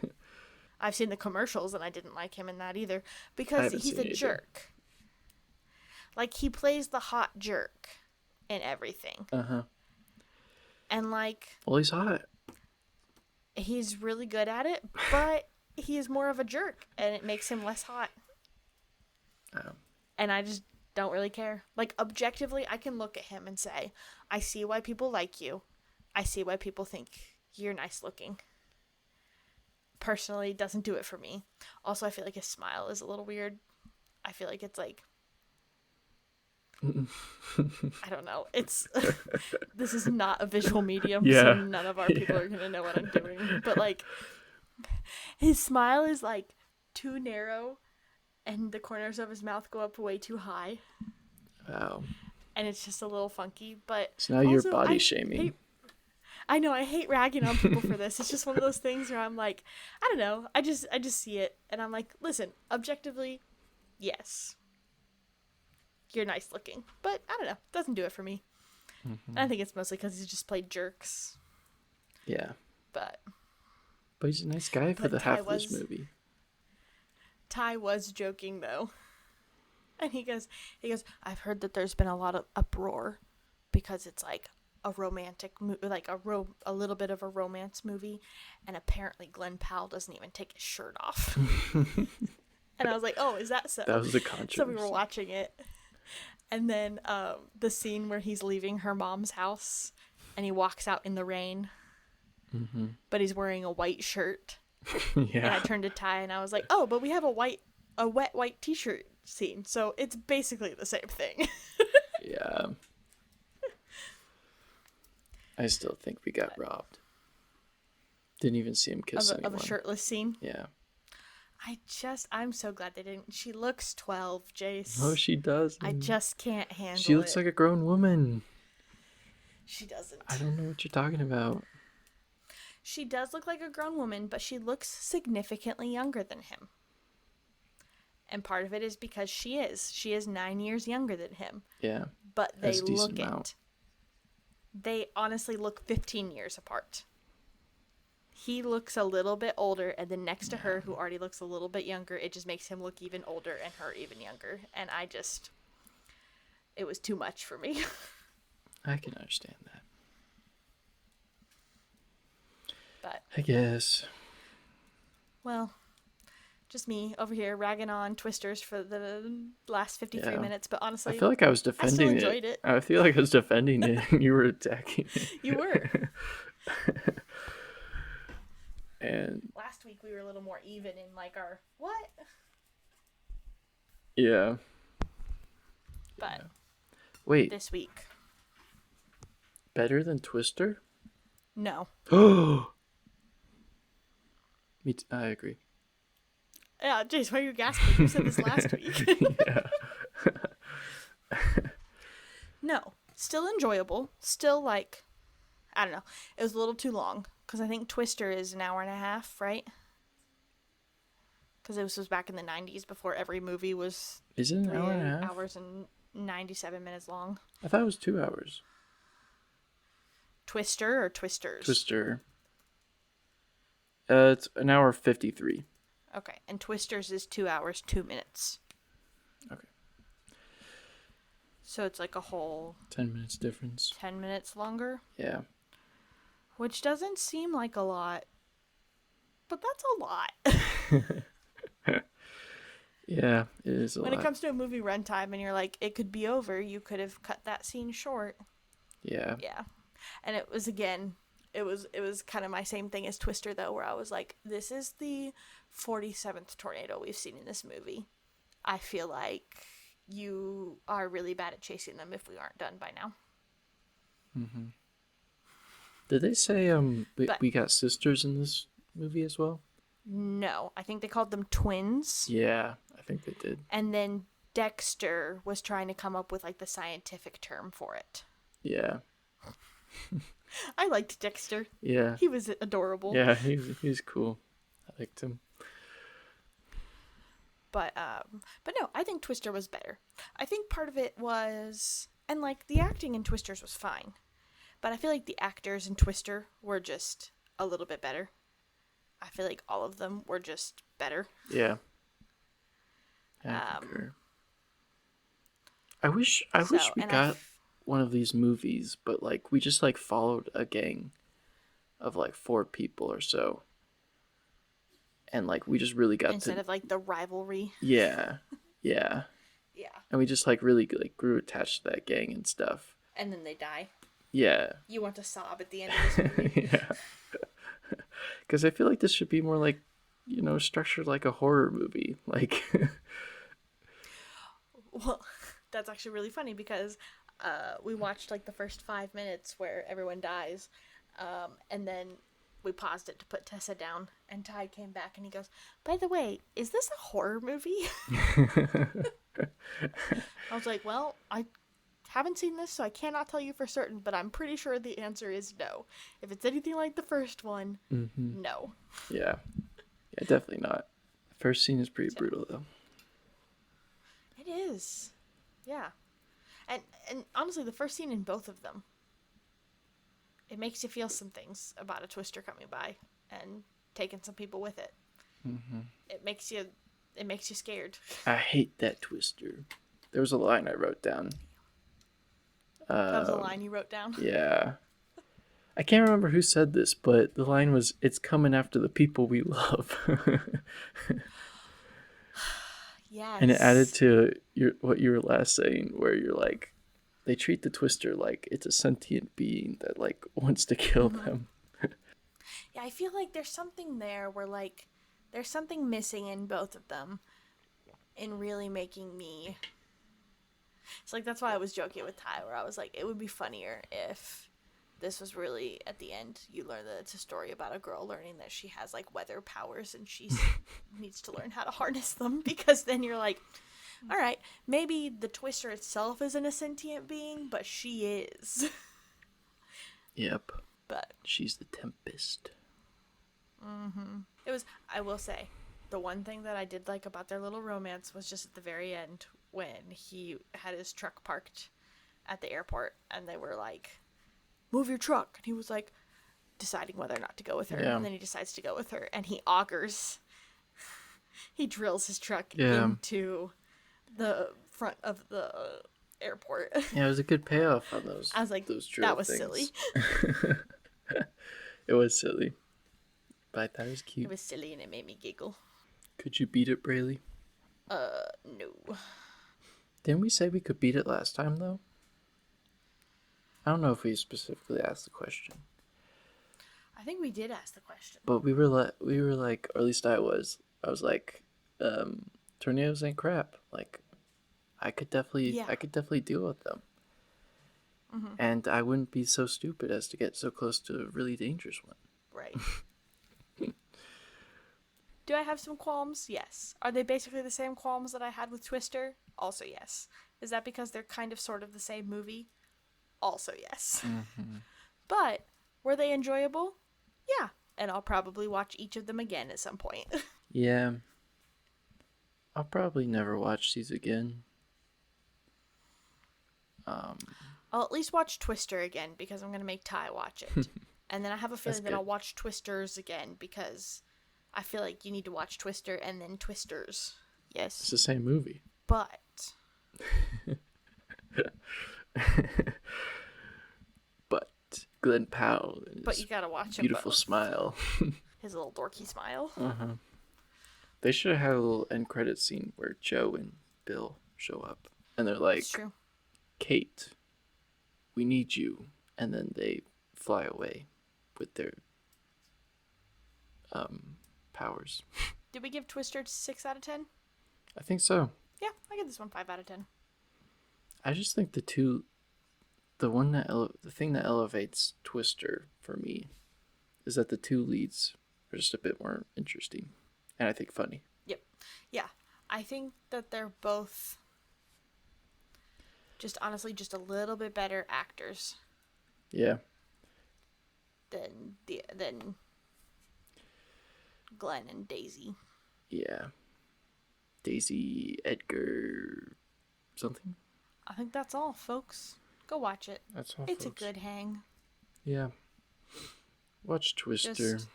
B: I've seen the commercials, and I didn't like him in that either
A: I
B: because
A: haven't
B: he's
A: seen
B: a
A: it either.
B: jerk. Like, he plays the hot jerk in everything.
A: Uh-huh.
B: And, like,
A: Well, he's hot.
B: he's really good at it, but he is more of a jerk, and it makes him less hot.
A: Oh.
B: And I just don't really care. Like, objectively, I can look at him and say, I see why people like you. I see why people think you're nice looking. Personally, doesn't do it for me. Also, I feel like his smile is a little weird. I feel like it's like, I don't know. It's this is not a visual medium, so
A: Yeah.
B: none of our people are gonna know what I'm doing. But like, his smile is like too narrow, and the corners of his mouth go up way too high,
A: Wow.
B: and it's just a little funky. But
A: So now you're
B: also,
A: body shaming.
B: I know I hate ragging on people for this. It's just one of those things where I'm like, I don't know. I just see it, and I'm like, listen, objectively, yes, you're nice looking, but I don't know, doesn't do it for me. And I think it's mostly because he's just played jerks.
A: Yeah.
B: But
A: He's a nice guy for
B: But
A: the
B: Ty
A: half of this
B: was-
A: movie.
B: Ty was joking though, and he goes, I've heard that there's been a lot of uproar because it's like a romantic movie, like a little bit of a romance movie, and apparently Glenn Powell doesn't even take his shirt off. And I was like, oh, is that so?
A: That was the controversy.
B: So we were watching it, and then the scene where he's leaving her mom's house, and he walks out in the rain, but he's wearing a white shirt. And I
A: Yeah.
B: turned to Ty and I was like, oh, but we have a wet white t-shirt scene, so it's basically the same thing.
A: Yeah. I still think we got robbed. Didn't even see him kiss
B: of
A: anyone.
B: a shirtless scene.
A: Yeah.
B: I'm so glad they didn't. She looks 12, Jace.
A: Oh, she does.
B: I just can't handle it.
A: She looks like a grown woman.
B: She doesn't.
A: I don't know what you're talking about.
B: She does look like a grown woman, but she looks significantly younger than him. And part of it is because she is 9 years younger than him.
A: Yeah.
B: But they
A: That's a decent
B: look
A: amount.
B: they honestly look 15 years apart. He looks a little bit older, and then next to her, who already looks a little bit younger, it just makes him look even older and her even younger. And it was too much for me.
A: I can understand that.
B: But,
A: I guess.
B: well, just me over here ragging on Twisters for the last 53
A: Yeah.
B: minutes. But honestly,
A: I feel like I was defending
B: enjoyed it.
A: I feel like I was defending it and you were attacking it.
B: you were.
A: And
B: Last week we were a little more even in like our what?
A: yeah.
B: But
A: Wait,
B: this week,
A: better than Twister?
B: no.
A: I agree.
B: Yeah, Jace, why are you gasping? You said this last week.
A: Yeah.
B: No, still enjoyable. Still like, I don't know. It was a little too long because I think Twister is an hour and a half, right? Because this was back in the 90s before every movie was
A: Is it an
B: 3
A: hour and a half?
B: hours and 97 minutes long.
A: I thought it was 2 hours.
B: Twister or Twisters?
A: Twister. It's an hour 53.
B: Okay, and Twisters is 2 hours, 2 minutes.
A: Okay.
B: So it's like a whole
A: 10 minutes difference.
B: 10 minutes longer,
A: Yeah.
B: which doesn't seem like a lot, but that's a lot.
A: Yeah, it is a
B: When
A: lot.
B: it comes to a movie runtime and you're like, it could be over, you could have cut that scene short.
A: Yeah.
B: Yeah. And it was kind of my same thing as Twister though, where I was like, this is the 47th tornado we've seen in this movie. I feel like you are really bad at chasing them if we aren't done by now.
A: Did they say
B: But-
A: we got sisters in this movie as well?
B: No, I think they called them twins.
A: Yeah, I think they did.
B: And then Dexter was trying to come up with like the scientific term for it.
A: Yeah.
B: I liked Dexter.
A: Yeah.
B: He was adorable.
A: Yeah, he's cool. I liked him.
B: But no, I think Twister was better. I think part of it was, and like the acting in Twisters was fine, but I feel like the actors in Twister were just a little bit better. I feel like all of them were just better.
A: Yeah. I concur. I wish we
B: and
A: got one of these movies, but like we just like followed a gang of like 4 people or so. And like we just really got
B: instead
A: to
B: of like the rivalry.
A: Yeah. Yeah.
B: Yeah.
A: And we just like really like grew attached to that gang and stuff.
B: And then they die.
A: Yeah.
B: You want to sob at the end of this movie.
A: Yeah. Because I feel like this should be more like, structured like a horror movie. Like,
B: Well, that's actually really funny because we watched like the first 5 minutes where everyone dies, and then we paused it to put Tessa down, and Ty came back and he goes, "By the way, is this a horror movie?" I was like, "Well, I haven't seen this, so I cannot tell you for certain, but I'm pretty sure the answer is no. If it's anything like the first one, no."
A: yeah. Yeah, definitely not. The first scene is pretty
B: So,
A: brutal, though.
B: it is, yeah, and honestly, the first scene in both of them, it makes you feel some things about a twister coming by and taking some people with it. It makes you scared.
A: I hate that twister. There was a line I wrote down.
B: That was a line you wrote down.
A: Yeah. I can't remember who said this, but the line was, "It's coming after the people we love."
B: Yes.
A: And it added to what you were last saying, where you're like, they treat the twister like it's a sentient being that like wants to kill them.
B: Yeah, I feel like there's something there where like there's something missing in both of them in really making me. It's like that's why I was joking with Ty, where I was like, it would be funnier if this was really at the end you learn that it's a story about a girl learning that she has like weather powers and she needs to learn how to harness them, because then you're like, all right, maybe the twister itself isn't a sentient being, but she is.
A: Yep.
B: But
A: She's the Tempest.
B: it was, I will say, the one thing that I did like about their little romance was just at the very end when he had his truck parked at the airport and they were like, "Move your truck," and he was like deciding whether or not to go with her,
A: Yeah.
B: and then he decides to go with her, and he augers, he drills his truck
A: Yeah.
B: into the front of the airport.
A: Yeah, it was a good payoff on those.
B: I was like,
A: those drill
B: that was
A: things.
B: silly.
A: It was silly, but I thought it was
B: It
A: cute.
B: was silly and it made me giggle.
A: Could you beat it, Braylee?
B: No.
A: Didn't we say we could beat it last time though? I don't know if we specifically asked the question,
B: I think we did ask the question.
A: but we were like, or at least I was like, tornadoes ain't crap. Like, I could definitely deal with them, and I wouldn't be so stupid as to get so close to a really dangerous one.
B: Right. Do I have some qualms? Yes. Are they basically the same qualms that I had with Twister? Also yes. Is that because they're kind of sort of the same movie? Also yes. But were they enjoyable? Yeah. And I'll probably watch each of them again at some point.
A: Yeah, I'll probably never watch these again.
B: I'll at least watch Twister again because I'm going to make Ty watch it. And then I have a feeling that
A: good.
B: I'll watch Twisters again because I feel like you need to watch Twister and then Twisters.
A: It's
B: Yes.
A: the same movie.
B: But
A: But Glenn Powell and
B: but
A: his
B: you got to watch him
A: beautiful
B: both.
A: smile.
B: His little dorky smile.
A: They should have had a little end credit scene where Joe and Bill show up, and they're like,
B: It's true.
A: "Kate, we need you," and then they fly away with their powers.
B: Did we give Twister 6 out of 10?
A: I think so.
B: Yeah, I give this one 5 out of 10.
A: I just think the thing that elevates Twister for me is that the two leads are just a bit more interesting, and I think funny.
B: Yep. Yeah. I think that they're both just honestly just a little bit better actors
A: Yeah.
B: than Glenn and Daisy.
A: Yeah. Daisy Edgar something.
B: I think that's all, folks. Go watch it.
A: That's all.
B: It's
A: folks.
B: a good hang.
A: Yeah. Watch Twister.
B: Just-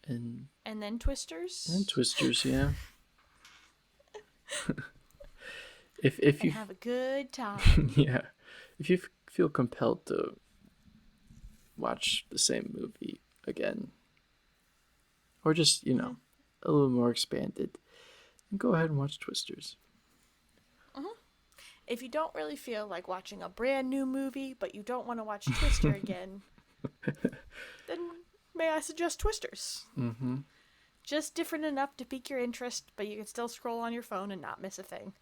A: And
B: And then Twisters.
A: Twisters, yeah. if
B: and
A: you
B: have a good time.
A: yeah, if you feel compelled to watch the same movie again, or just a little more expanded, then go ahead and watch Twisters.
B: If you don't really feel like watching a brand new movie, but you don't want to watch Twister again, then may I suggest Twisters?
A: Mm-hmm.
B: Just different enough to pique your interest, but you can still scroll on your phone and not miss a thing.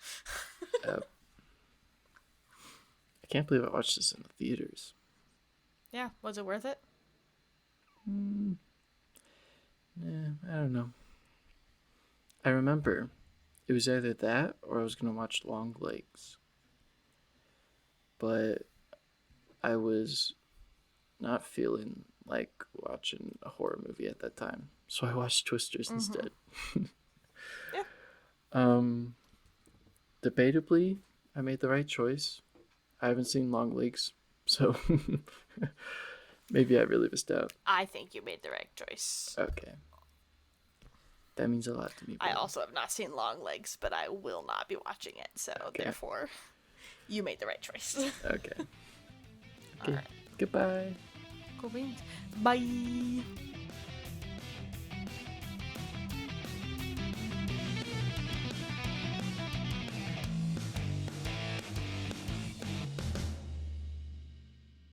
A: Yep. I can't believe I watched this in the theaters.
B: Yeah, was it worth it?
A: Yeah, I don't know. I remember it was either that or I was going to watch Long Legs. But I was not feeling like watching a horror movie at that time. So I watched Twisters instead.
B: Yeah.
A: Debatably, I made the right choice. I haven't seen Long Legs, so maybe I really missed out.
B: I think you made the right choice.
A: Okay. That means a lot to me.
B: I
A: Babe.
B: also have not seen Long Legs, but I will not be watching it, so therefore, you made the right choice.
A: Okay.
B: All right.
A: Goodbye.
B: Cool beans. Bye.